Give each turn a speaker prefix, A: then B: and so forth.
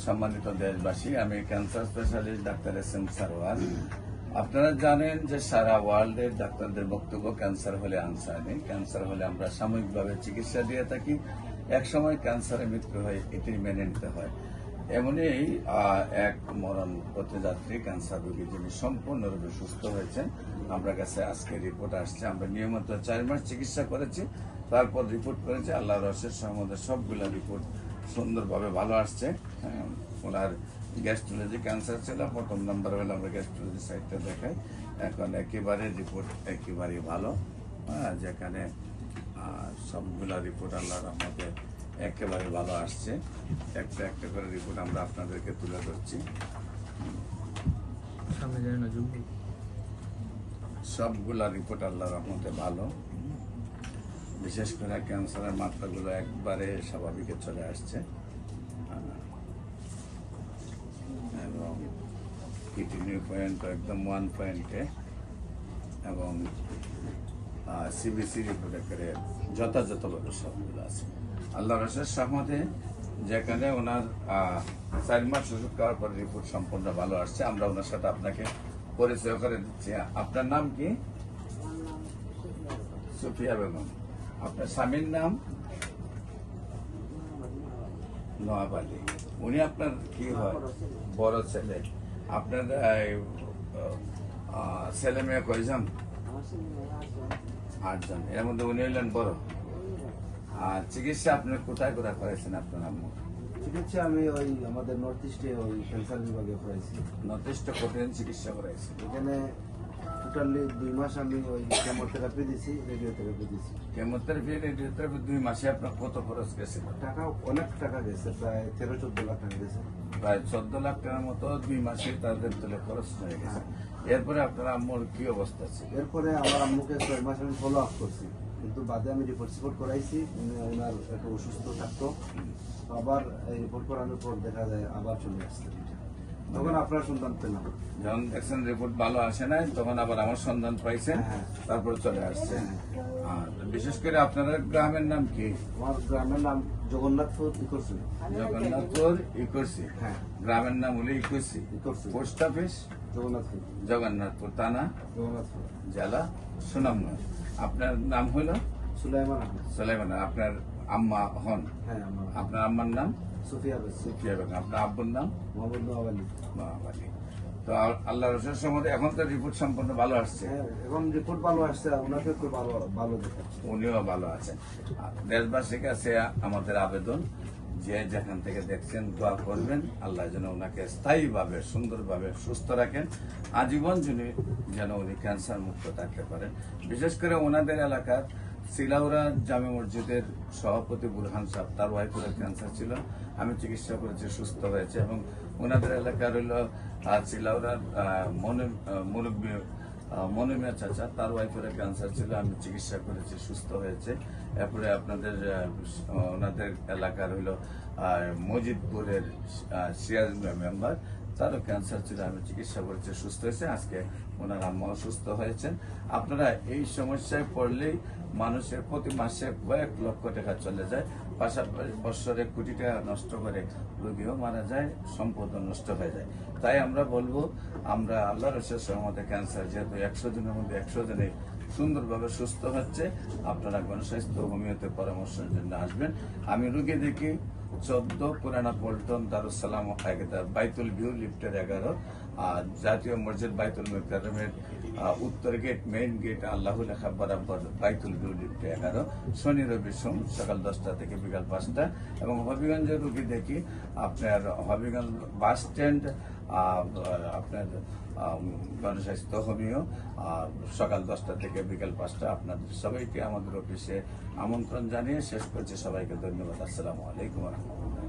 A: সম্মানিত দেশবাসী, আমি cancer specialist doctor SM. Sarwar. আপনারা জানেন যে সারা ওয়ার্ল্ডের ডাক্তারদের বক্তব্য ক্যান্সার হলে আনসার নেই। ক্যান্সার হলে আমরা সাময়িকভাবে চিকিৎসা দিয়ে থাকি, একসময় ক্যান্সারে মৃত্যু হয়, এটি মেনে নিতে হয়। এমনই এক মরণ পথযাত্রী ক্যান্সার রোগী যিনি সম্পূর্ণরূপে সুস্থ হয়েছেন, আমরা কাছে আজকে রিপোর্ট আসছে। আমরা নিয়মিত 4 মাস চিকিৎসা করেছি, তারপর রিপোর্ট করেছি। আল্লাহর রহস্যের সহমতে সবগুলো রিপোর্ট সুন্দরভাবে ভালো আসছে। ওনার গ্যাস্ট্রোলজি ক্যান্সার ছিল, প্রথম নাম্বার হলে আমরা গ্যাস্ট্রোলজি সাইডটা দেখাই। এখন একেবারে রিপোর্ট একেবারেই ভালো, যেখানে সবগুলা রিপোর্ট আল্লাহর রহমতে একেবারে ভালো আসছে। একটা একটা করে রিপোর্ট আমরা আপনাদেরকে তুলে ধরছি। সবগুলা রিপোর্ট আল্লাহর রহমতে ভালো। বিশেষ করে ক্যান্সারের মাত্রাগুলো একবারে স্বাভাবিকে চলে আসছে এবং কিডনি পয়েন্ট একদম 1 পয়েন্টে এবং সিবিসি রিপোর্ট করে যথাযথভাবে সবগুলো আছে আল্লাহ রসের সহমতে। যেখানে ওনার 4 মাস ওষুধ খাওয়ার পর রিপোর্ট সম্পূর্ণ ভালো আসছে। আমরা ওনার সাথে আপনাকে পরিচয় করে দিচ্ছি। আপনার নাম কি? সুফিয়া বেগম। আপনার স্বামীর নাম? নওয়াব আলী। উনি আপনার কি হয়? বড় ছেলে। আপনার ছেলে মেয়ে কয়জন? 8 জন। এর মধ্যে উনি হইলেন বড়। আর চিকিৎসা আপনি কোথায় কোথায় করেছেন আপনার আম্মু?
B: চিকিৎসা আমি ওই আমাদের নর্থ ইস্টে ওই ক্যান্সার বিভাগে করাইছি।
A: নর্থ ইস্টে কতদিন চিকিৎসা করাইছি?
B: এখানে টোটালি 2 মাস আমি ওই কেমোথেরাপি দিছি, রেডিওথেরাপি দিছি।
A: কেমোথেরাপি রেডিওথেরাপি 2 মাসে আপনার কত খরচ গেছিল?
B: টাকা অনেক টাকা গেছে, প্রায় 13-14 লাখ টাকা গেছে।
A: প্রায় 14 লাখ টাকার মতো 2 মাসে তাদের তুলে খরচ হয়ে গেছে। এরপরে আপনার আম্মুর কি অবস্থা ছিল?
B: এরপরে আমার আম্মুকে 6 মাস আমি ফলো আপ করছি, কিন্তু বাদে আমি রিপোর্ট করাইছি। ওনার একটু অসুস্থ থাকতো, আবার এই রিপোর্ট করানোর পর দেখা যায় আবার চলে আসছে। তখন আপনার সন্তান পেলাম।
A: যখন দেখছেন রিপোর্ট ভালো আসে নাই, তখন আবার আমার সন্ধান পাইছেন, তারপরে চলে আসছে। আর বিশেষ করে আপনাদের গ্রামের নাম কি?
B: আমার গ্রামের নাম জগন্নাথপুর ইকোসি।
A: জগন্নাথপুর ইকোসি।
B: হ্যাঁ,
A: গ্রামের নাম হলো ইকোসি। Post office
B: Jagannathpur.
A: জগন্নাথপুর থানা,
B: জগন্নাথপুর
A: জেলা সুনামগঞ্জ। আপনার নাম হলো
B: সুলাইমান আহমেদ।
A: সুলাইমান। আপনার আম্মা হন?
B: হ্যাঁ, আমার
A: আপনার আম্মার নাম?
B: সুফিয়া বেগম।
A: সুফিয়া বেগম। আপনার আব্বুর নাম?
B: মোহাম্মদ নওয়াব আলী।
A: নওয়াব আলী। তো আল্লাহ রসুলের সম্বন্ধে এখন তো রিপোর্ট সম্পূর্ণ ভালো আসছে।
B: হ্যাঁ, এখন রিপোর্ট ভালো আসছে, ওনাকে একটু ভালো দেখাচ্ছে।
A: উনিও ভালো আছেন। দেশবাসীর কাছে আমাদের আবেদন, যে যেখান থেকে দেখছেন দোয়া করবেন, আল্লাহ যেন ওনাকে স্থায়ীভাবে সুন্দরভাবে সুস্থ রাখেন, আজীবন যেন উনি ক্যান্সার মুক্ত থাকতে পারেন। বিশেষ করে ওনাদের এলাকার সিলাউরা জামে মসজিদের সভাপতি বুরহান সাহেব, তার ওয়াইফের ক্যান্সার ছিল, আমি চিকিৎসা করেছি, সুস্থ হয়েছে। এবং ওনাদের এলাকার হইল সিলাউরার মুরব্বী মনিমিয়া চাচা, তার ওয়াইফের ক্যান্সার ছিল, আমি চিকিৎসা করেছি, সুস্থ হয়েছে। এরপরে আপনাদের ওনাদের এলাকার হইল মজিদপুরের সিয়াজ মেম্বার, তারও ক্যান্সার ছিল, আমি চিকিৎসা করেছি, সুস্থ হয়েছে। আজকে ওনার আম্মাও সুস্থ হয়েছেন। আপনারা এই সমস্যায় পড়লেই মানুষের প্রতি মাসে কয়েক লক্ষ টাকা চলে যায়, পাশাপাশি বছরে কোটি টাকা নষ্ট করে রোগীও মারা যায়, সম্পদও নষ্ট হয়ে যায়। তাই আমরা বলবো, আমরা আল্লাহর রসুলের সহমতে ক্যান্সার যেহেতু 100 জনের মধ্যে 100 জনে সুন্দরভাবে সুস্থ হচ্ছে, আপনারা গণস্বাস্থ্য হোমিওতে পরামর্শের জন্য আসবেন। আমি রোগী দেখি 14 পুরানা পল্টন দারুসালাম বাইতুল ভিউ লিফটের 11, জাতীয় মসজিদ বাইতুল মুকাররমের উত্তর গেট মেইন গেট আল্লাহ লেখা বরাবর বাইতুল ভিউ লিফটে 11, শনি রবি সোম সকাল 10টা থেকে বিকাল 5টা। এবং হবিগঞ্জের রুগী দেখি আপনার হবিগঞ্জ বাস স্ট্যান্ড, আপনার গণস্বাস্থ্য হোমিও সকাল 10টা থেকে বিকাল 5টা। আপনাদের সবাইকে আমাদের অফিসে আমন্ত্রণ জানিয়ে শেষ করছি। সবাইকে ধন্যবাদ। আসসালামু আলাইকুম ওয়া রাহমাতুল্লাহ।